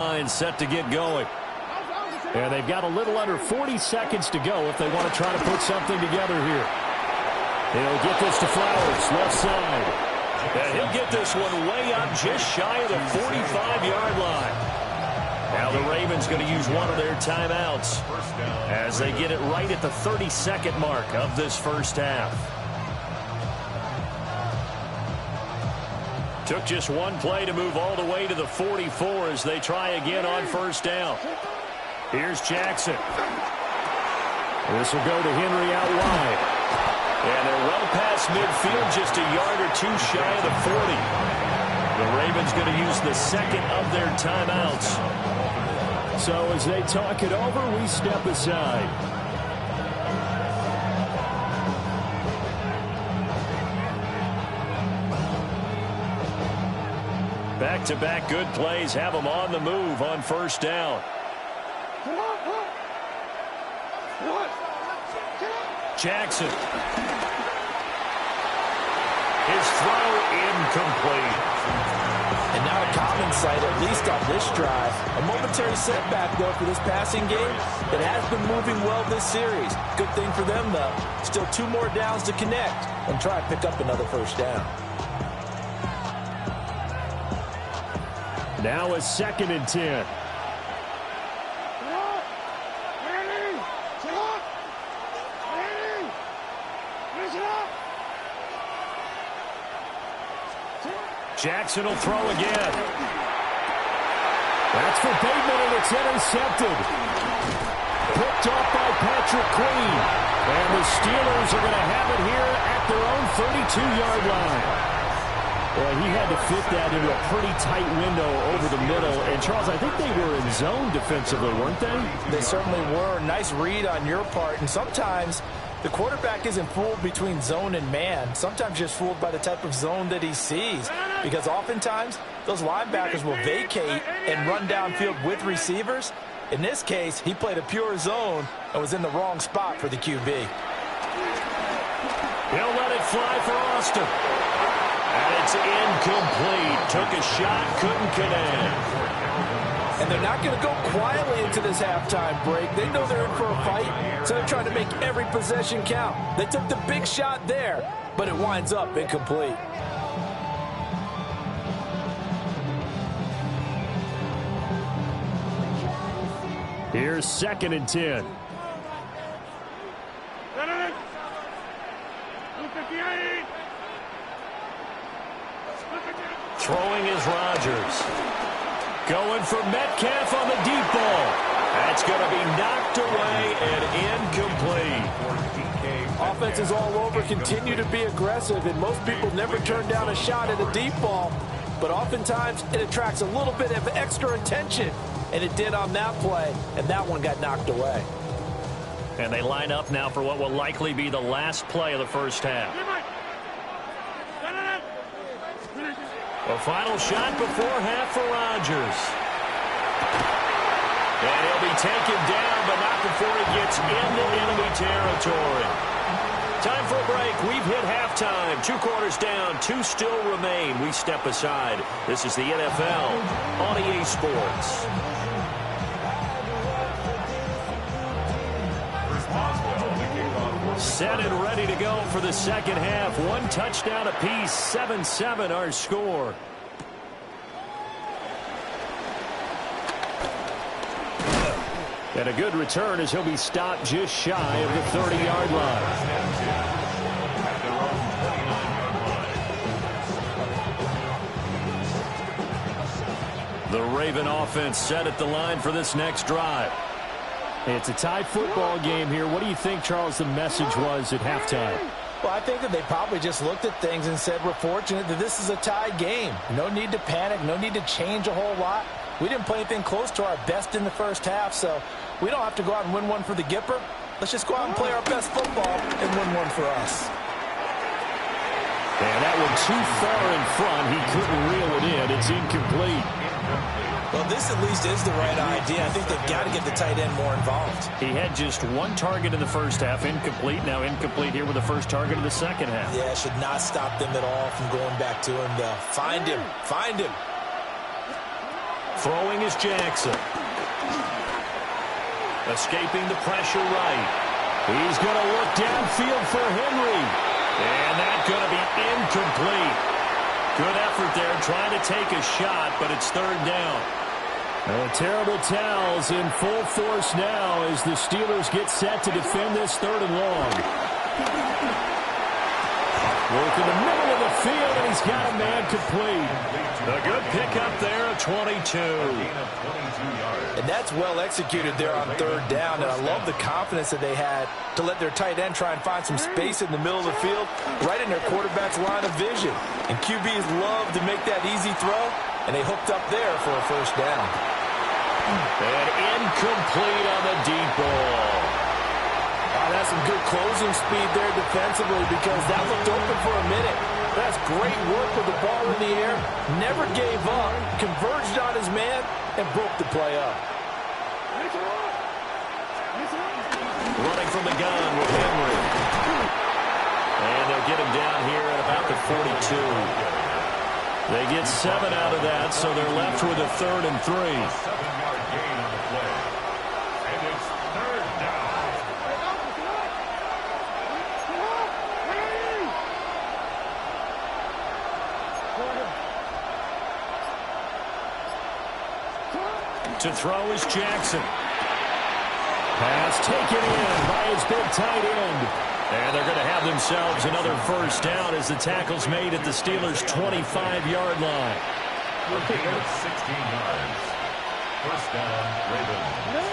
line set to get going. And they've got a little under 40 seconds to go if they want to try to put something together here. He'll get this to Flowers, left side. And he'll get this one way up just shy of the 45-yard line. Now the Ravens going to use one of their timeouts as they get it right at the 32nd mark of this first half. Took just one play to move all the way to the 44 as they try again on first down. Here's Jackson. This will go to Henry out wide. And they're well past midfield, just a yard or two shy of the 40. The Ravens going to use the second of their timeouts. So as they talk it over, we step aside. Back-to-back good plays have them on the move on first down. Jackson. His throw incomplete. And not a common sight, at least on this drive. A momentary setback, though, for this passing game. It has been moving well this series. Good thing for them, though. Still 2 more downs to connect and try to pick up another first down. Now a 2nd and 10. Jackson will throw again. That's for Bateman, and it's intercepted. Picked off by Patrick Queen. And the Steelers are going to have it here at their own 32-yard line. Well, he had to fit that into a pretty tight window over the middle. And, Charles, I think they were in zone defensively, weren't they? They certainly were. Nice read on your part. And sometimes the quarterback isn't fooled between zone and man. Sometimes just fooled by the type of zone that he sees. Because oftentimes, those linebackers will vacate and run downfield with receivers. In this case, he played a pure zone and was in the wrong spot for the QB. He'll let it fly for Austin. And it's incomplete. Took a shot, couldn't connect. And they're not going to go quietly into this halftime break. They know they're in for a fight, so they're trying to make every possession count. They took the big shot there, but it winds up incomplete. Here's 2nd and 10. Throwing is Rodgers. Going for Metcalf on the deep ball. That's going to be knocked away and incomplete. Offenses all over continue to be aggressive, and most people never turn down a shot at a deep ball. But oftentimes, it attracts a little bit of extra attention. And it did on that play, and that one got knocked away. And they line up now for what will likely be the last play of the first half. A final shot before half for Rodgers. And he'll be taken down, but not before he gets into enemy territory. Time for a break. We've hit halftime. 2 quarters down, 2 still remain. We step aside. This is the NFL on EA Sports. Set and ready to go for the second half. 1 touchdown apiece, 7-7 our score. And a good return as he'll be stopped just shy of the 30-yard line. The Raven offense set at the line for this next drive. It's a tie football game here. What do you think, Charles, the message was at halftime? Well, I think that they probably just looked at things and said, we're fortunate that this is a tie game. No need to panic, no need to change a whole lot. We didn't play anything close to our best in the first half, so we don't have to go out and win one for the Gipper. Let's just go out and play our best football and win one for us. And that one too far in front. He couldn't reel it in. It's incomplete. Well, this at least is the right idea. I think they've got to get the tight end more involved. He had just 1 target in the first half, incomplete. Now incomplete here with the first target of the second half. Yeah, should not stop them at all from going back to him, though. Find him. Find him. Throwing is Jackson. Escaping the pressure right. He's going to look downfield for Henry. And that's going to be incomplete. Good effort there trying to take a shot, but it's third down. Terrible towels in full force now as the Steelers get set to defend this third and long. Work in the middle of the field, and he's got a man complete. A good pickup there, a 22. And that's well executed there on third down, and I love the confidence that they had to let their tight end try and find some space in the middle of the field, right in their quarterback's line of vision. And QBs love to make that easy throw, and they hooked up there for a first down. And incomplete on the deep ball. That's some good closing speed there defensively because that looked open for a minute. That's great work with the ball in the air. Never gave up, converged on his man, and broke the play up. Running from the gun with Henry. And they'll get him down here at about the 42. They get 7 out of that, so they're left with a 3rd and 3. 7-yard gain on the play. And it's third down. To throw is Jackson. Pass taken in by his big tight end. And they're going to have themselves another first down as the tackle's made at the Steelers' 25-yard line. A gain of 16 yards. First down, Ravens.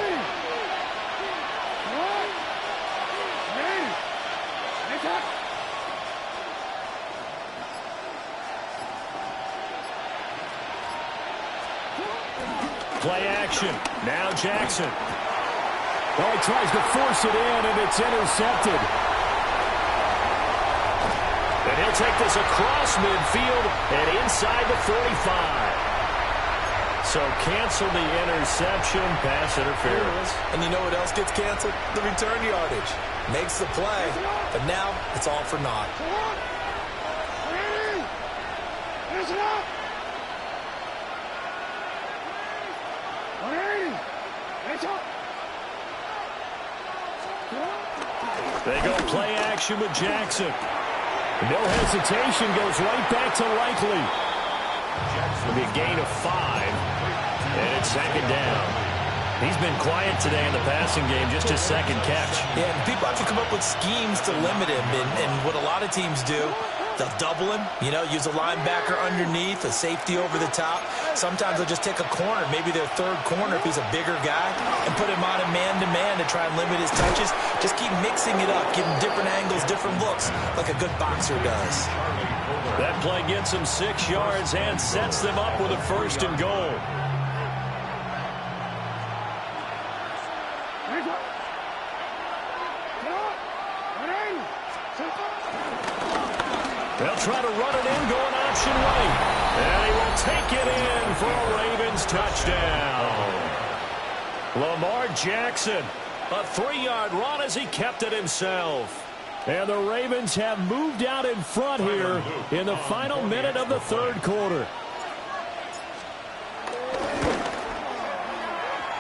Play action. Now Jackson. Well, he tries to force it in, and it's intercepted. And he'll take this across midfield and inside the 45. So cancel the interception, pass interference. And you know what else gets canceled? The return yardage. Makes the play, but now it's all for naught. They go play action with Jackson. No hesitation, goes right back to Likely. It'll be a gain of 5, and it's second down. He's been quiet today in the passing game, just his second catch. Yeah, and people have to come up with schemes to limit him, and what a lot of teams do, they'll double him, use a linebacker underneath, a safety over the top. Sometimes they'll just take a corner, maybe their third corner if he's a bigger guy, and put him on a man-to-man to try and limit his touches. Just keep mixing it up, give him different angles, different looks, like a good boxer does. That play gets them 6 yards and sets them up with a first and goal. They'll try to run it in, going option right. And he will take it in for a Ravens touchdown. Lamar Jackson, a 3-yard run as he kept it himself. And the Ravens have moved out in front here in the final minute of the third quarter.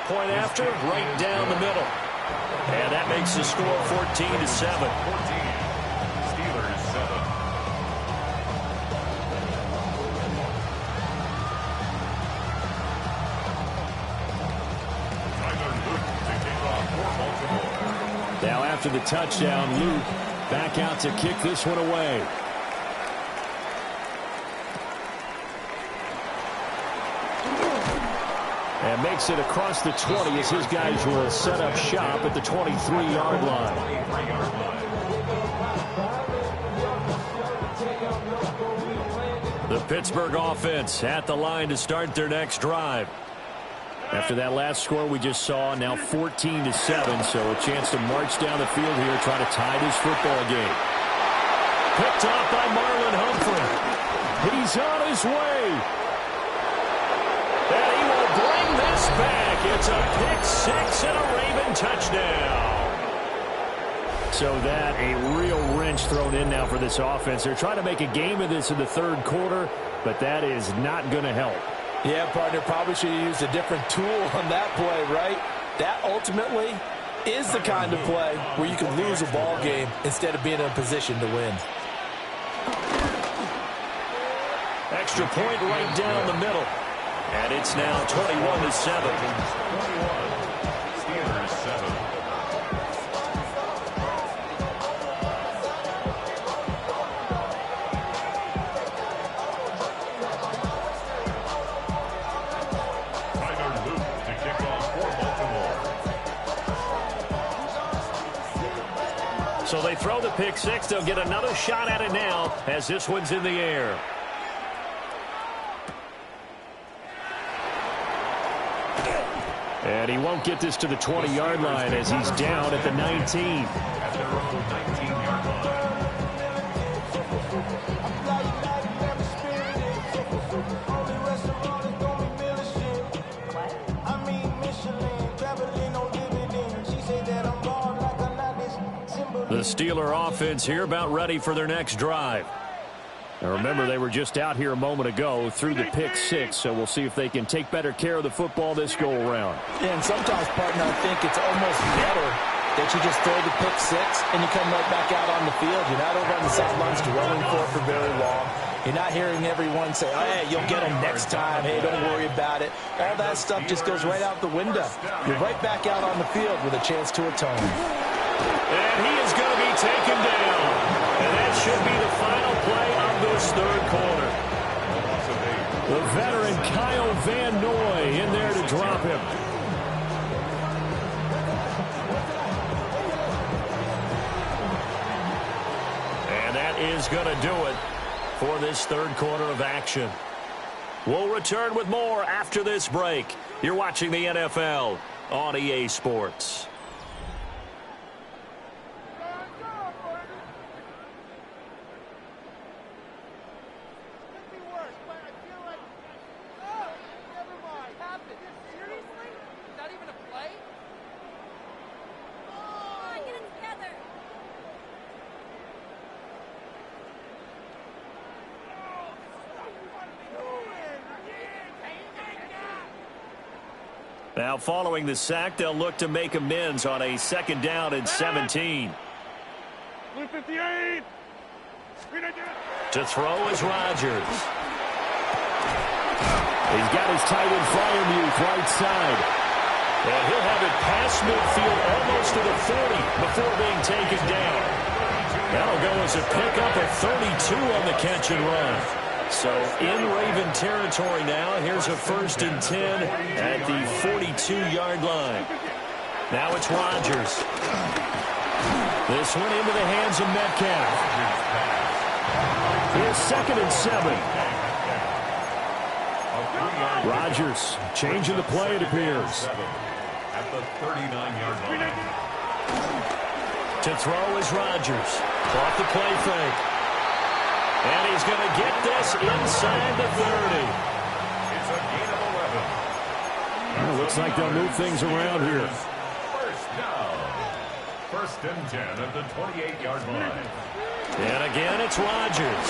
Point after, right down the middle. And that makes the score 14-7. 14. Steelers 7. Now after the touchdown, Luke back out to kick this one away. And makes it across the 20 as his guys will set up shop at the 23-yard line. The Pittsburgh offense at the line to start their next drive. After that last score we just saw, now 14-7, so a chance to march down the field here, try to tie this football game. Picked off by Marlon Humphrey. He's on his way. And he will bring this back. It's a pick-6 and a Raven touchdown. So that a real wrench thrown in now for this offense. They're trying to make a game of this in the third quarter, but that is not going to help. Yeah, partner, probably should have used a different tool on that play, right? That ultimately is the kind of play where you can lose a ball game instead of being in a position to win. Extra point right down the middle. And it's now 21-7. 21. Steelers 7. So they throw the pick six. They'll get another shot at it now as this one's in the air. And he won't get this to the 20-yard line as he's down at the 19. At their own 19-yard The Steeler offense here about ready for their next drive. Now remember, they were just out here a moment ago through the pick six, so we'll see if they can take better care of the football this go-around. Yeah, and sometimes, partner, I think it's almost better that you just throw the pick six and you come right back out on the field. You're not over on the sidelines dwelling for very long. You're not hearing everyone say, oh, hey, you'll get them next time. Hey, don't worry about it. All that stuff just goes right out the window. You're right back out on the field with a chance to atone. And he is going to be taken down. And that should be the final play of this third quarter. The veteran Kyle Van Noy in there to drop him. And that is going to do it for this third quarter of action. We'll return with more after this break. You're watching the NFL on EA Sports. Now, following the sack, they'll look to make amends on a second down and 17. 58. To throw is Rodgers. He's got his tight end Fryermuth right side. And he'll have it past midfield almost to the 40 before being taken down. That'll go as a pickup of 32 on the catch and run. So in Raven territory now. Here's a 1st and 10 at the 42-yard line. Now it's Rodgers. This one into the hands of Metcalf. Here's 2nd and 7. Rodgers changing the play, it appears. At the 39-yard line. To throw is Rodgers. Off the play fake. And he's going to get this inside the 30. It's a gain of 11. Well, looks like they'll move things around here. First down. 1st and 10 at the 28-yard line. And again, it's Rodgers.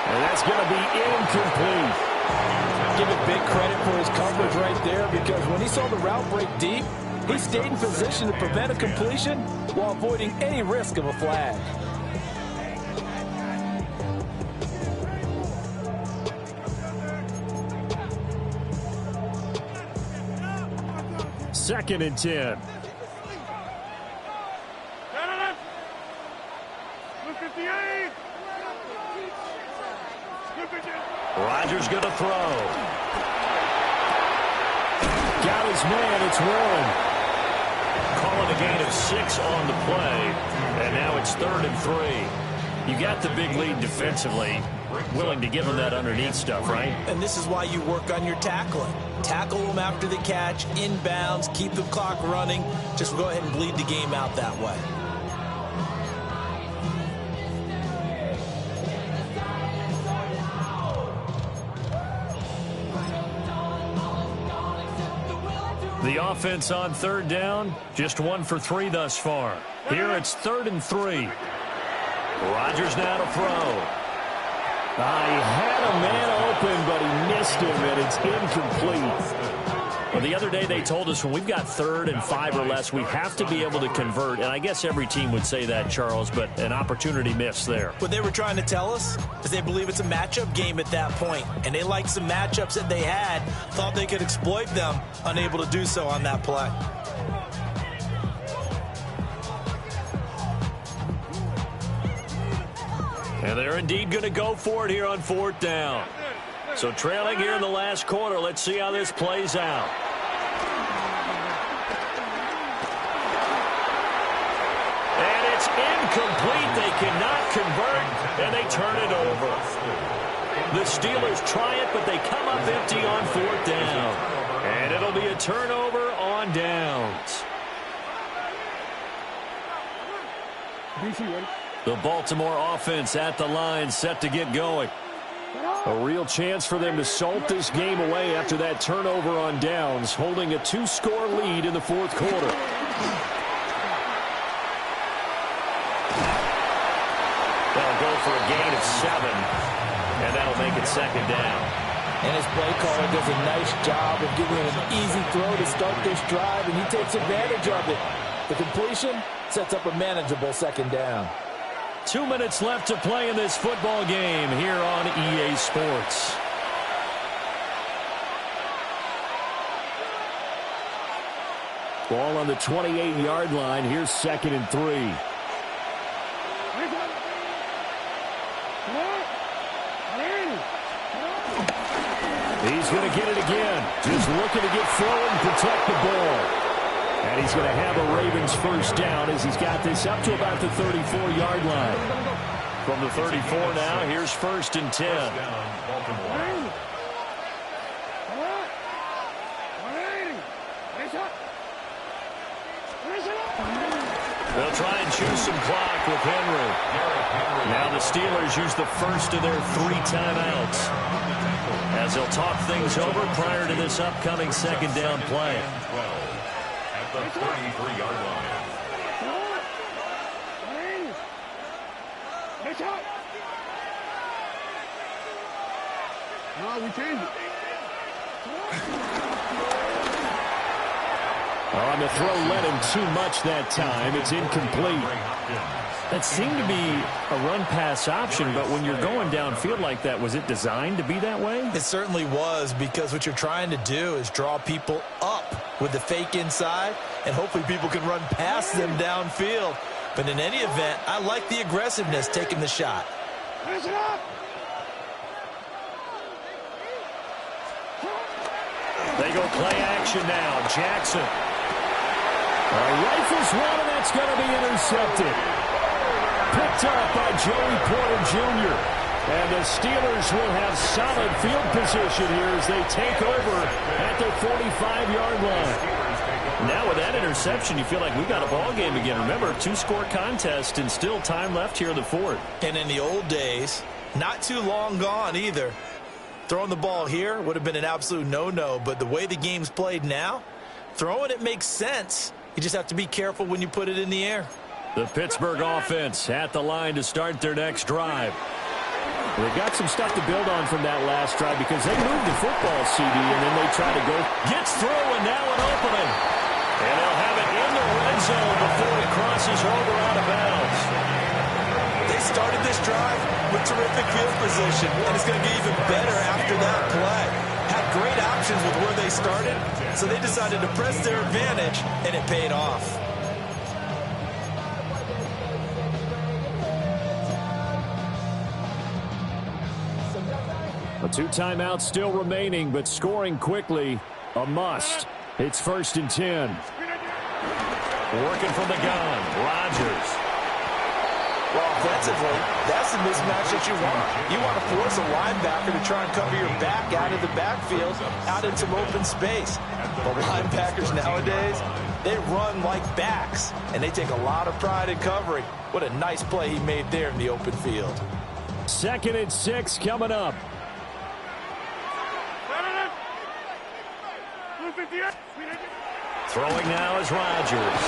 And that's going to be incomplete. Give it big credit for his coverage right there, because when he saw the route break deep, he stayed in position to prevent a completion while avoiding any risk of a flag. 2nd and 10. Rodgers going to throw. Got his man. It's Warren. Calling a gain of 6 on the play. And now it's 3rd and 3. You got the big lead defensively. Willing to give him that underneath stuff, right? And this is why you work on your tackling. Tackle them after the catch, inbounds, keep the clock running. Just go ahead and bleed the game out that way. The offense on 3rd down, just 1 for 3 thus far. Here it's 3rd and 3. Rodgers now to throw. He had a man open, but he missed him, and it's incomplete. Well, the other day they told us when we've got 3rd and 5 or less, we have to be able to convert. And I guess every team would say that, Charles, but an opportunity missed there. What they were trying to tell us is they believe it's a matchup game at that point. And they liked some matchups that they had, thought they could exploit them, unable to do so on that play. And they're indeed going to go for it here on 4th down. So trailing here in the last quarter, let's see how this plays out. And it's incomplete. They cannot convert, and they turn it over. The Steelers try it, but they come up empty on 4th down. And it'll be a turnover on downs. The Baltimore offense at the line, set to get going. A real chance for them to salt this game away after that turnover on downs, holding a 2-score lead in the 4th quarter. They'll go for a gain of 7, and that'll make it 2nd down. And his play caller does a nice job of giving him an easy throw to start this drive, and he takes advantage of it. The completion sets up a manageable 2nd down. 2 minutes left to play in this football game here on EA Sports. Ball on the 28-yard line. Here's 2nd and 3. He's going to get it again. Just looking to get forward and protect the ball. And he's going to have a Ravens 1st down as he's got this up to about the 34-yard line. From the 34 now, here's 1st and 10. They'll try and choose some clock with Henry. Now the Steelers use the first of their 3 timeouts as they'll talk things over prior to this upcoming 2nd down play. The 33-yard line. No, we changed it. On the throw, led him too much that time. It's incomplete. That seemed to be a run-pass option, but when you're going downfield like that, was it designed to be that way? It certainly was, because what you're trying to do is draw people up with the fake inside, and hopefully people can run past them downfield. But in any event, I like the aggressiveness taking the shot. They go play action now. Jackson. Rifles one, and that's going to be intercepted. Picked up by Joey Porter Jr. And the Steelers will have solid field position here as they take over at their 45-yard line. Now with that interception, you feel like we got a ball game again. Remember, 2-score contest and still time left here in the 4th. And in the old days, not too long gone either, throwing the ball here would have been an absolute no-no. But the way the game's played now, throwing it makes sense. You just have to be careful when you put it in the air. The Pittsburgh offense at the line to start their next drive. They've got some stuff to build on from that last drive because they moved the football, CD, and then they try to go. Gets through, and now an opening. And they'll have it in the red zone before it crosses over out of bounds. They started this drive with terrific field position, and it's going to get even better after that play. Had great options with where they started, so they decided to press their advantage, and it paid off. A 2 timeouts still remaining, but scoring quickly, a must. It's 1st and 10. Working from the gun, Rodgers. Well, offensively, that's the mismatch that you want. You want to force a linebacker to try and cover your back out of the backfield, out in some open space. But linebackers nowadays, they run like backs, and they take a lot of pride in covering. What a nice play he made there in the open field. 2nd and 6 coming up. Throwing now is Rodgers.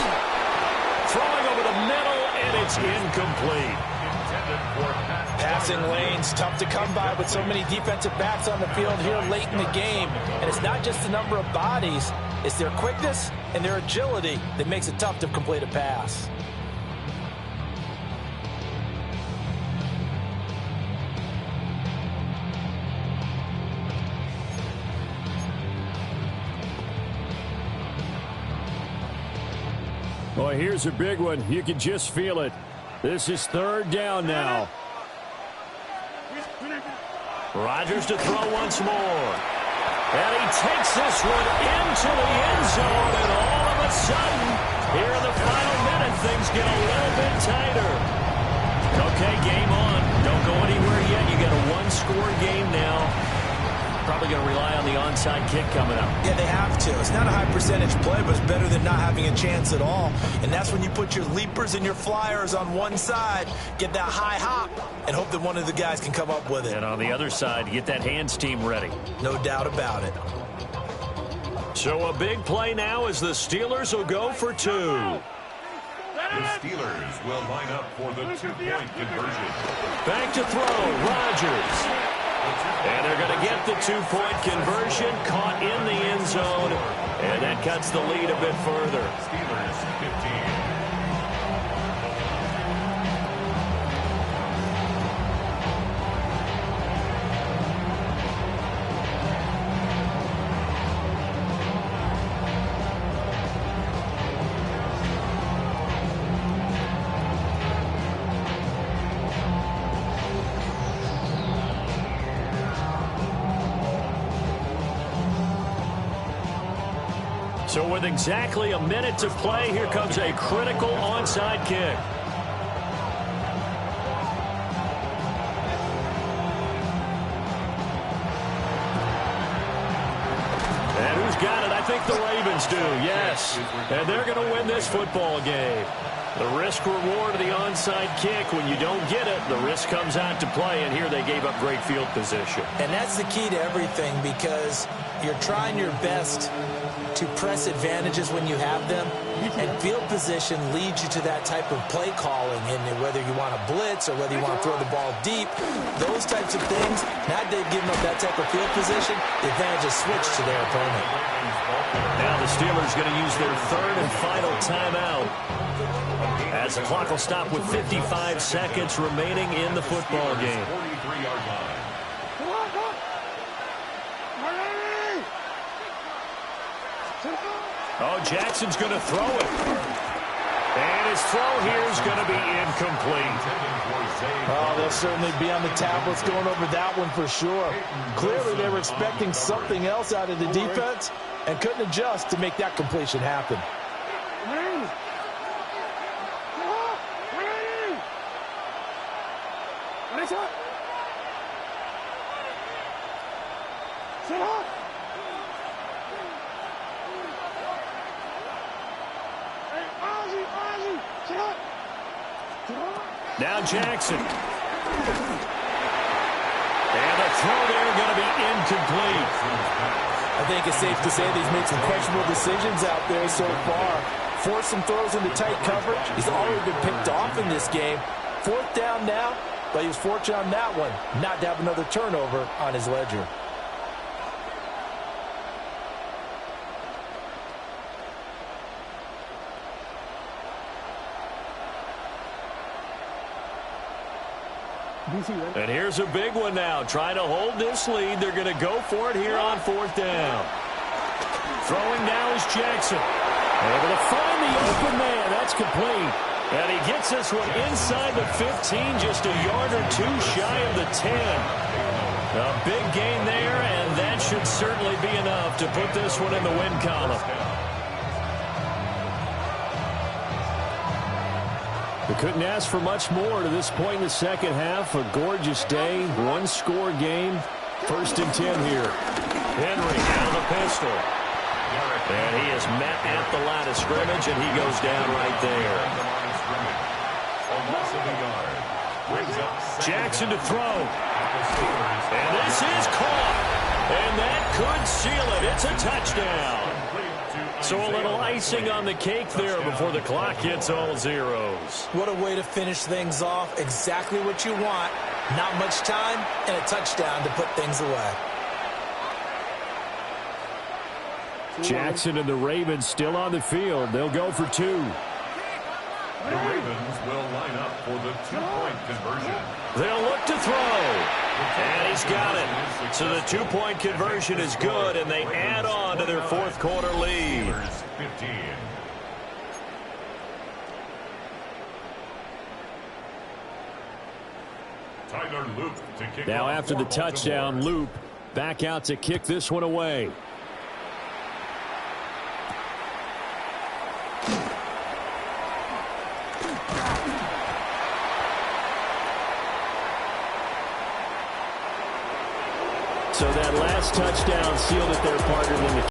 Throwing over the middle, and it's incomplete. Passing lanes, tough to come by with so many defensive backs on the field here late in the game. And it's not just the number of bodies, it's their quickness and their agility that makes it tough to complete a pass. Well, here's a big one. You can just feel it. This is third down now. Rodgers to throw once more. And he takes this one into the end zone. And all of a sudden, here in the final minute, things get a little bit tighter. Okay, game on. Don't go anywhere yet. You got a one-score game now. Probably going to rely on the onside kick coming up. Yeah, they have to. It's not a high percentage play, but it's better than not having a chance at all. And that's when you put your leapers and your flyers on one side, get that high hop, and hope that one of the guys can come up with it. And on the other side, get that hands team ready. No doubt about it. So a big play now as the Steelers will go for two. The Steelers will line up for the two-point conversion. Back to throw, Rodgers. And they're going to get the two-point conversion, caught in the end zone, and that cuts the lead a bit further. Steelers 15. So with exactly a minute to play, here comes a critical onside kick. And who's got it? I think the Ravens do, yes. And they're going to win this football game. The risk reward of the onside kick, when you don't get it, the risk comes out to play, and here they gave up great field position. And that's the key to everything, because you're trying your best to press advantages when you have them, and field position leads you to that type of play calling, and whether you want to blitz or whether you want to throw the ball deep, those types of things, now they've given up that type of field position, the advantage is switched to their opponent. Now the Steelers going to use their third and final timeout, as the clock will stop with 55 seconds remaining in the football game. 43-yard line. Oh, Jackson's going to throw it. And his throw here is going to be incomplete. Oh, they'll certainly be on the tablets going over that one for sure. Clearly they were expecting something else out of the defense and couldn't adjust to make that completion happen. Now Jackson. And the throw there going to be incomplete. I think it's safe to say that he's made some questionable decisions out there so far. Forced some throws into tight coverage. He's already been picked off in this game. Fourth down now, but he was fortunate on that one not to have another turnover on his ledger. And here's a big one now. Trying to hold this lead. They're going to go for it here on fourth down. Throwing now is Jackson. Able to find the open man. That's complete. And he gets this one inside the 15, just a yard or two shy of the 10. A big gain there, and that should certainly be enough to put this one in the win column. We couldn't ask for much more to this point in the second half. A gorgeous day, one-score game. First and 10 here. Henry out of the pistol. And he is met at the line of scrimmage, and he goes down right there. Jackson to throw. And this is caught. And that could seal it. It's a touchdown. So a little icing on the cake there before the clock hits all zeros. What a way to finish things off. Exactly what you want Not much time and a touchdown to put things away. Jackson and the Ravens still on the field. They'll go for 2. The Ravens will line up for the 2-point conversion. They'll look to throw. And he's got it. So the 2-point conversion is good, and they add on to their fourth quarter lead. 15. Tyler Loop to kick Now off after for the touchdown, Baltimore. Loop back out to kick this one away. So that last touchdown sealed it there, partner, in the